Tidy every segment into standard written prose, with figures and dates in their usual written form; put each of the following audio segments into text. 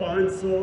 500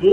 2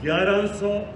1100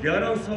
1100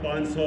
500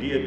DAP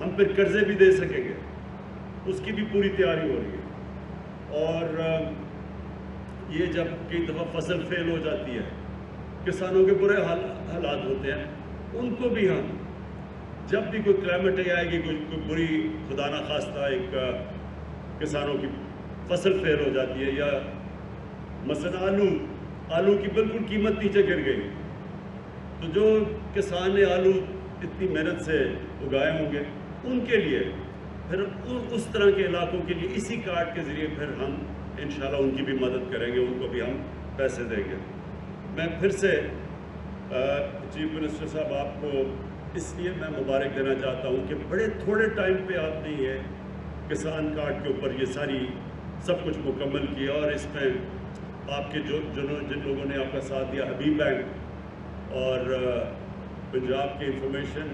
ہم پھر قرضے بھی دے سکیں گے، اس کی بھی پوری تیاری ہو رہی ہے۔ اور یہ جب کئی دفعہ فصل فیل ہو جاتی ہے، کسانوں کے برے حالات ہوتے ہیں، ان کو بھی ہم جب بھی کوئی کلائمیٹ آئے گی، کوئی بری خدا نخواستہ ایک کسانوں کی فصل فیل ہو جاتی ہے، یا مثلا آلو کی بالکل قیمت نیچے گر گئی، تو جو کسان نے آلو اتنی محنت سے اگائے ہوں گے، ان کے لیے پھر اس طرح کے علاقوں کے لیے اسی کارڈ کے ذریعے پھر ہم انشاءاللہ ان کی بھی مدد کریں گے، ان کو بھی ہم پیسے دیں گے۔ میں پھر سے چیف منسٹر صاحب آپ کو اس لیے میں مبارک دینا چاہتا ہوں کہ بڑے تھوڑے ٹائم پہ آپ نے یہ کسان کارڈ کے اوپر یہ سب کچھ مکمل کیا، اور اس میں آپ کے جن لوگوں نے آپ کا ساتھ دیا، حبیب بینک اور پنجاب کے انفارمیشن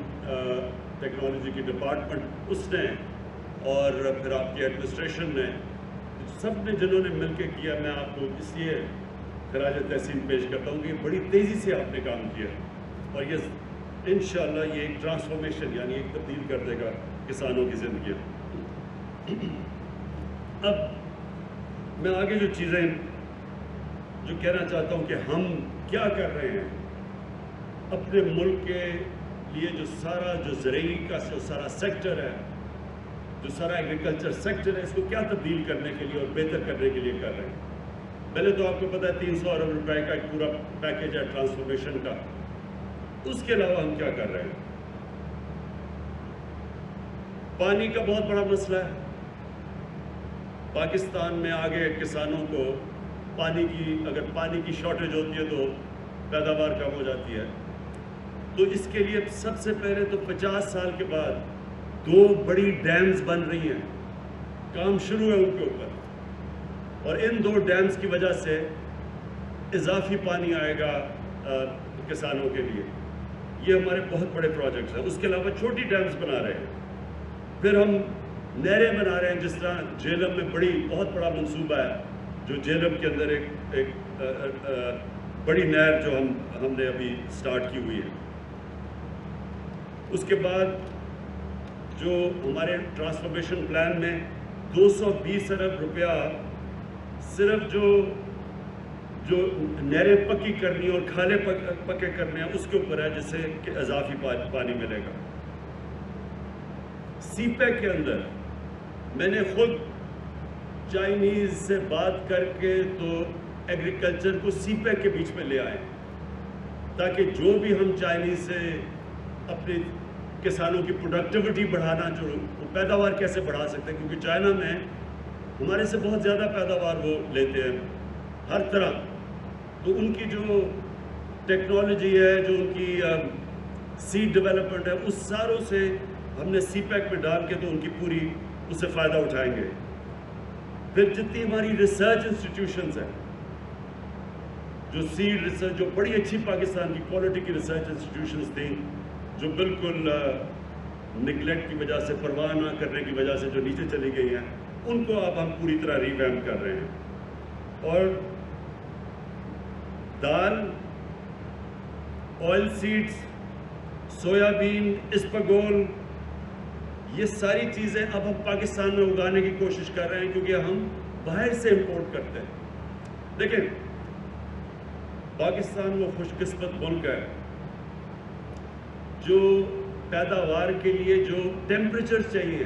ٹیکنالوجی کی ڈپارٹمنٹ اس نے، اور پھر آپ کی ایڈمنسٹریشن نے، سب نے جنہوں نے مل کے کیا، میں آپ کو اس لیے خراج تحسین پیش کرتا ہوں کہ بڑی تیزی سے آپ نے کام کیا، اور یہ انشاءاللہ یہ ایک ٹرانسفارمیشن یعنی ایک تبدیل کر دے گا کسانوں کی زندگی۔ اب میں آگے جو چیزیں جو کہنا چاہتا ہوں کہ ہم کیا کر رہے ہیں اپنے ملک کے لیے، جو زرعی کا سارا سیکٹر ہے، جو سارا ایگریکلچر سیکٹر ہے، اس کو کیا تبدیل کرنے کے لیے اور بہتر کرنے کے لیے کر رہے ہیں۔ پہلے تو آپ کو پتہ ہے 300 ارب روپے کا ایک پورا پیکیج ہے ٹرانسفارمیشن کا۔ اس کے علاوہ ہم کیا کر رہے ہیں؟ پانی کا بہت بڑا مسئلہ ہے پاکستان میں۔ آگے کسانوں کو اگر پانی کی شارٹیج ہوتی ہے تو پیداوار کم ہو جاتی ہے، تو اس کے لیے سب سے پہلے تو 50 سال کے بعد 2 بڑی ڈیمز بن رہی ہیں، کام شروع ہے ان کے اوپر، اور ان 2 ڈیمز کی وجہ سے اضافی پانی آئے گا کسانوں کے لیے۔ یہ ہمارے بہت بڑے پروجیکٹس ہیں۔ اس کے علاوہ چھوٹی ڈیمز بنا رہے ہیں، پھر ہم نہریں بنا رہے ہیں، جس طرح جہلم میں بہت بڑا منصوبہ ہے، جو جہلم کے اندر ایک بڑی نہر جو ہم نے ابھی سٹارٹ کی ہوئی ہے۔ اس کے بعد جو ہمارے ٹرانسفارمیشن پلان میں 220 ارب روپیہ صرف جو نہریں پکی کرنی اور کھالے پکے کرنے ہیں اس کے اوپر ہے، جس سے کہ اضافی پانی ملے گا۔ سی پیک کے اندر میں نے خود چائنیز سے بات کر کے تو ایگریکلچر کو سی پیک کے بیچ میں لے آئے، تاکہ جو بھی ہم چائنیز سے اپنے کسانوں کی پروڈکٹیوٹی بڑھانا، جو پیداوار کیسے بڑھا سکتے ہیں، کیونکہ چائنا میں ہمارے سے بہت زیادہ پیداوار وہ لیتے ہیں ہر طرح، تو ان کی جو ٹیکنالوجی ہے، جو ان کی سیڈ ڈیولپمنٹ ہے، اس ساروں سے ہم نے سی پیک میں ڈال کے تو ان کی پوری اس سے فائدہ اٹھائیں گے۔ پھر جتنی ہماری ریسرچ انسٹیٹیوشنز ہیں، جو سیڈ ریسرچ، جو بڑی اچھی پاکستان کی کوالٹی کی ریسرچ انسٹیٹیوشنز تھیں، جو بالکل نگلیکٹ کی وجہ سے، پرواہ نہ کرنے کی وجہ سے جو نیچے چلی گئی ہیں، ان کو اب ہم پوری طرح ریویمپ کر رہے ہیں۔ اور دال، آئل سیڈز، سویابین، اسپاگول، یہ ساری چیزیں اب ہم پاکستان میں اگانے کی کوشش کر رہے ہیں، کیونکہ ہم باہر سے امپورٹ کرتے ہیں۔ دیکھیں، پاکستان وہ خوش قسمت ملک ہے جو پیداوار کے لیے جو ٹیمپریچر چاہیے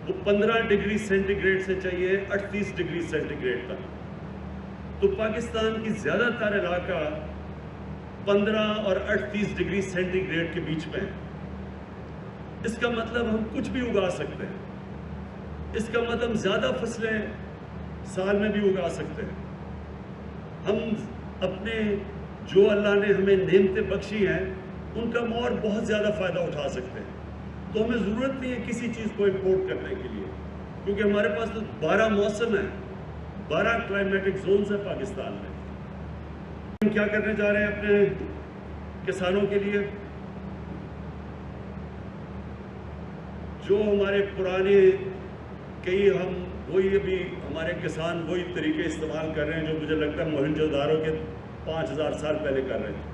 وہ 15 ڈگری سینٹی گریڈ سے چاہیے 38 ڈگری سینٹی گریڈ تک، تو پاکستان کی زیادہ تر علاقہ 15 اور 38 ڈگری سینٹی گریڈ کے بیچ میں ہے۔ اس کا مطلب ہم کچھ بھی اگا سکتے ہیں، اس کا مطلب زیادہ فصلیں سال میں بھی اگا سکتے ہیں۔ ہم اپنے جو اللہ نے ہمیں نعمتیں بخشی ہیں ان کا اور بہت زیادہ فائدہ اٹھا سکتے ہیں، تو ہمیں ضرورت نہیں ہے کسی چیز کو امپورٹ کرنے کے لیے، کیونکہ ہمارے پاس تو 12 موسم ہیں، 12 کلائمیٹک زونز ہیں پاکستان میں۔ ہم کیا کرنے جا رہے ہیں اپنے کسانوں کے لیے؟ جو ہمارے پرانے وہی ابھی ہمارے کسان وہی طریقے استعمال کر رہے ہیں جو مجھے لگتا ہے موہنجو دارو کے 5000 سال پہلے کر رہے تھے،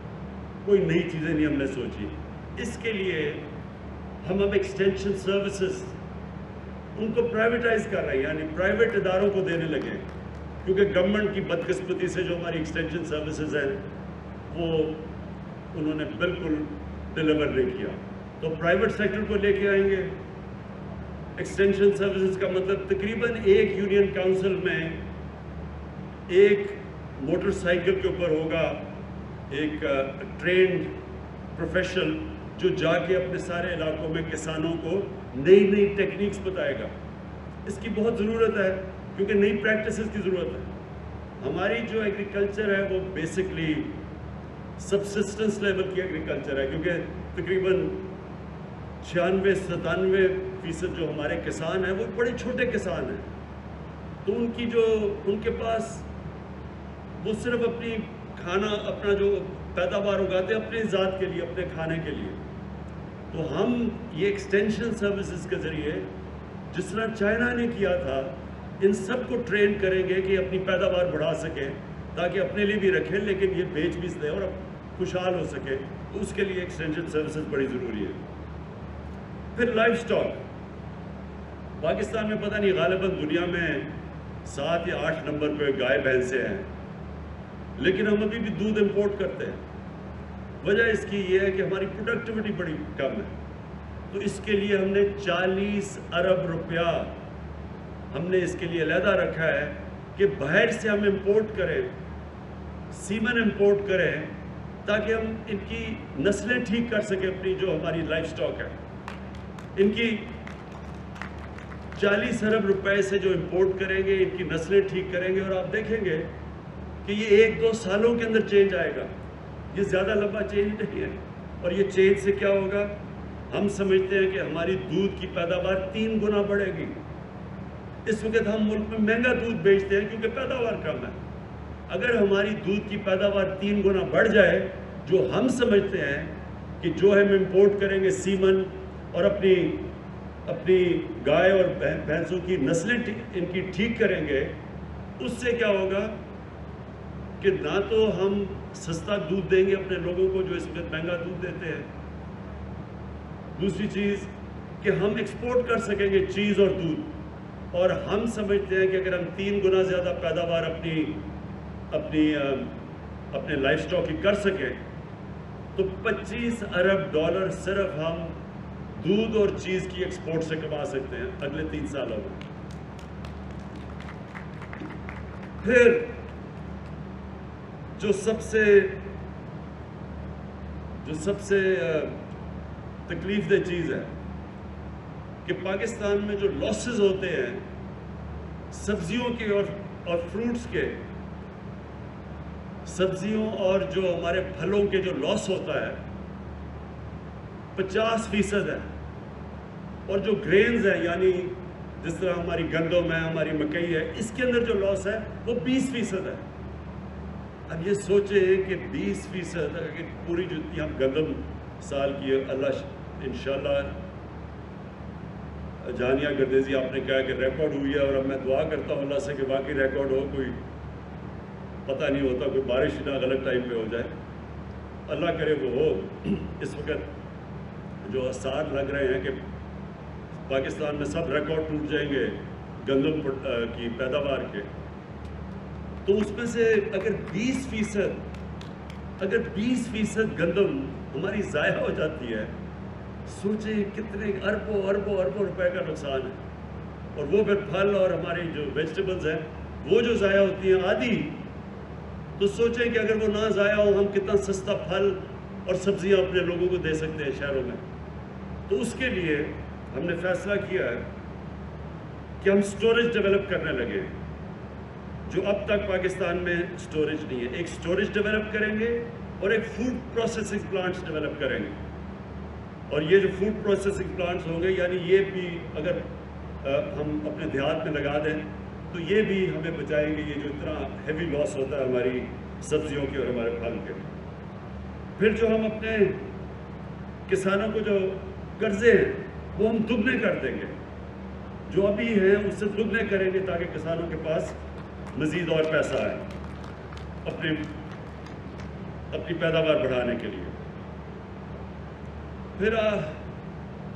کوئی نئی چیزیں نہیں ہم نے سوچی۔ اس کے لیے ہم اب ایکسٹینشن سروسز ان کو پرائیویٹائز کر رہے ہیں، یعنی پرائیویٹ اداروں کو دینے لگے، کیونکہ گورنمنٹ کی بدقسمتی سے جو ہماری ایکسٹینشن سروسز ہیں وہ انہوں نے بالکل ڈیلیور نہیں کیا، تو پرائیویٹ سیکٹر کو لے کے آئیں گے۔ ایکسٹینشن سروسز کا مطلب تقریباً ایک یونین کاؤنسل میں ایک موٹر سائیکل کے اوپر ہوگا ایک ٹرینڈ پروفیشنل جو جا کے اپنے سارے علاقوں میں کسانوں کو نئی نئی ٹیکنیکس بتائے گا۔ اس کی بہت ضرورت ہے کیونکہ نئی پریکٹسز کی ضرورت ہے۔ ہماری جو ایگریکلچر ہے وہ بیسکلی سبسسٹنس لیول کی ایگریکلچر ہے، کیونکہ تقریباً 96-97% جو ہمارے کسان ہیں وہ بڑے چھوٹے کسان ہیں، تو ان کے پاس وہ صرف اپنی کھانا اپنا جو پیداوار اگاتے ہیں اپنی ذات کے لیے، اپنے کھانے کے لیے۔ تو ہم یہ ایکسٹینشن سروسز کے ذریعے جس طرح چائنا نے کیا تھا ان سب کو ٹرین کریں گے کہ اپنی پیداوار بڑھا سکیں تاکہ اپنے لیے بھی رکھیں لیکن یہ بیچ بھی دیں اور خوشحال ہو سکے، تو اس کے لیے ایکسٹینشن سروسز بڑی ضروری ہے۔ پھر لائف سٹاک، پاکستان میں پتہ نہیں غالباً دنیا میں 7 یا 8 نمبر پہ گائے بھینسیں ہیں، لیکن ہم ابھی بھی دودھ امپورٹ کرتے ہیں۔ وجہ اس کی یہ ہے کہ ہماری پروڈکٹیوٹی بڑی کم ہے، تو اس کے لیے ہم نے 40 ارب روپیہ ہم نے اس کے لیے علیحدہ رکھا ہے کہ باہر سے ہم امپورٹ کریں، سیمن امپورٹ کریں تاکہ ہم ان کی نسلیں ٹھیک کر سکیں، اپنی جو ہماری لائف سٹاک ہے ان کی 40 ارب روپے سے جو امپورٹ کریں گے ان کی نسلیں ٹھیک کریں گے، اور آپ دیکھیں گے کہ یہ 1-2 سالوں کے اندر چینج آئے گا، یہ زیادہ لمبا چینج نہیں ہے۔ اور یہ چینج سے کیا ہوگا؟ ہم سمجھتے ہیں کہ ہماری دودھ کی پیداوار 3 گنا بڑھے گی۔ اس وقت ہم ملک میں مہنگا دودھ بیچتے ہیں کیونکہ پیداوار کم ہے۔ اگر ہماری دودھ کی پیداوار 3 گنا بڑھ جائے، جو ہم سمجھتے ہیں کہ جو ہم امپورٹ کریں گے سیمن اور اپنی گائے اور بھینسوں کی نسلیں ان کی ٹھیک کریں گے، اس سے کیا ہوگا کہ نہ تو ہم سستا دودھ دیں گے اپنے لوگوں کو جو اس وقت مہنگا دودھ دیتے ہیں، دوسری چیز کہ ہم ایکسپورٹ کر سکیں گے چیز اور دودھ، اور ہم سمجھتے ہیں کہ اگر ہم 3 گنا زیادہ پیداوار اپنے لائف سٹاک کی کر سکیں تو $25 ارب صرف ہم دودھ اور چیز کی ایکسپورٹ سے کما سکتے ہیں اگلے 3 سالوں میں۔ پھر جو سب سے تکلیف دہ چیز ہے کہ پاکستان میں جو لاسز ہوتے ہیں سبزیوں کے اور فروٹس کے، سبزیوں اور جو ہمارے پھلوں کے جو لاس ہوتا ہے 50% ہے، اور جو گرینز ہیں یعنی جس طرح ہماری گندم ہے، ہماری مکئی ہے، اس کے اندر جو لاس ہے وہ 20% ہے۔ اب یہ سوچیں کہ 20% اگر پوری جتنی ہم گندم سال کی اللہ انشاءاللہ جانیہ گردیزی آپ نے کہا کہ ریکارڈ ہوئی ہے، اور اب میں دعا کرتا ہوں اللہ سے کہ واقعی ریکارڈ ہو، کوئی پتہ نہیں ہوتا، کوئی بارش نہ غلط ٹائم پہ ہو جائے، اللہ کرے وہ ہو۔ اس وقت جو آثار لگ رہے ہیں کہ پاکستان میں سب ریکارڈ ٹوٹ جائیں گے گندم کی پیداوار کے، تو اس میں سے اگر 20% گندم ہماری ضائع ہو جاتی ہے، سوچیں کتنے اربوں روپے کا نقصان ہے۔ اور وہ پھر پھل اور ہماری جو ویجیٹیبلز ہیں وہ جو ضائع ہوتی ہیں آدھی، تو سوچیں کہ اگر وہ نہ ضائع ہو ہم کتنا سستا پھل اور سبزیاں اپنے لوگوں کو دے سکتے ہیں شہروں میں۔ تو اس کے لیے ہم نے فیصلہ کیا ہے کہ ہم سٹوریج ڈیولپ کرنے لگے، جو اب تک پاکستان میں سٹوریج نہیں ہے۔ ایک سٹوریج ڈیولپ کریں گے اور ایک فوڈ پروسیسنگ پلانٹس ڈیولپ کریں گے، اور یہ جو فوڈ پروسیسنگ پلانٹس ہوں گے یعنی یہ بھی اگر ہم اپنے دیہات میں لگا دیں تو یہ بھی ہمیں بچائیں گے یہ جو اتنا ہیوی لاس ہوتا ہے ہماری سبزیوں کے اور ہمارے پھل کے۔ پھر جو ہم اپنے کسانوں کو جو قرضے ہیں وہ ہم دگنے کر دیں گے، جو ابھی ہیں اس سے دگنے کریں گے تاکہ کسانوں کے پاس مزید اور پیسہ آئے اپنی پیداوار بڑھانے کے لیے۔ پھر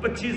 25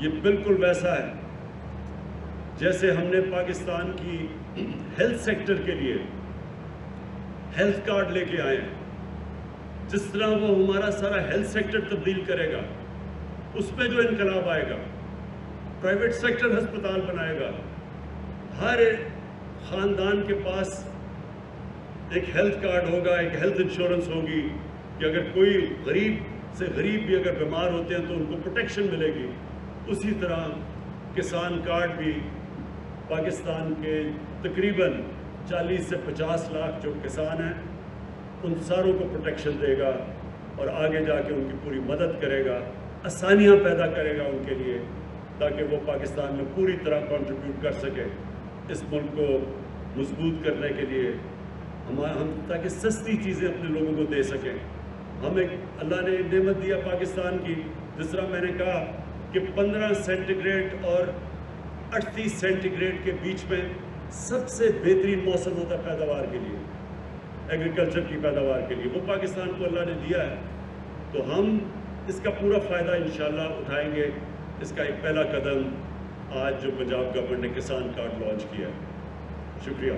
یہ بالکل ویسا ہے جیسے ہم نے پاکستان کی ہیلتھ سیکٹر کے لیے ہیلتھ کارڈ لے کے آئے ہیں. جس طرح وہ ہمارا سارا ہیلتھ سیکٹر تبدیل کرے گا, اس میں جو انقلاب آئے گا, پرائیویٹ سیکٹر ہسپتال بنائے گا, ہر خاندان کے پاس ایک ہیلتھ کارڈ ہوگا, ایک ہیلتھ انشورنس ہوگی کہ اگر کوئی غریب سے غریب بھی اگر بیمار ہوتے ہیں تو ان کو پروٹیکشن ملے گی. اسی طرح کسان کارڈ بھی پاکستان کے تقریباً 40 سے 50 لاکھ جو کسان ہیں ان ساروں کو پروٹیکشن دے گا اور آگے جا کے ان کی پوری مدد کرے گا, آسانیاں پیدا کرے گا ان کے لیے, تاکہ وہ پاکستان میں پوری طرح کنٹریبیوٹ کر سکے اس ملک کو مضبوط کرنے کے لیے, ہم تاکہ سستی چیزیں اپنے لوگوں کو دے سکیں. ہمیں اللہ نے نعمت دیا پاکستان کی, جس طرح میں نے کہا کہ 15 سینٹی گریڈ اور 38 سینٹی گریڈ کے بیچ میں سب سے بہترین موسم ہوتا ہے پیداوار کے لیے, ایگریکلچر کی پیداوار کے لیے, وہ پاکستان کو اللہ نے دیا ہے. تو ہم اس کا پورا فائدہ انشاءاللہ اٹھائیں گے. اس کا ایک پہلا قدم آج جو پنجاب گورنمنٹ نے کسان کارڈ لانچ کیا ہے. شکریہ.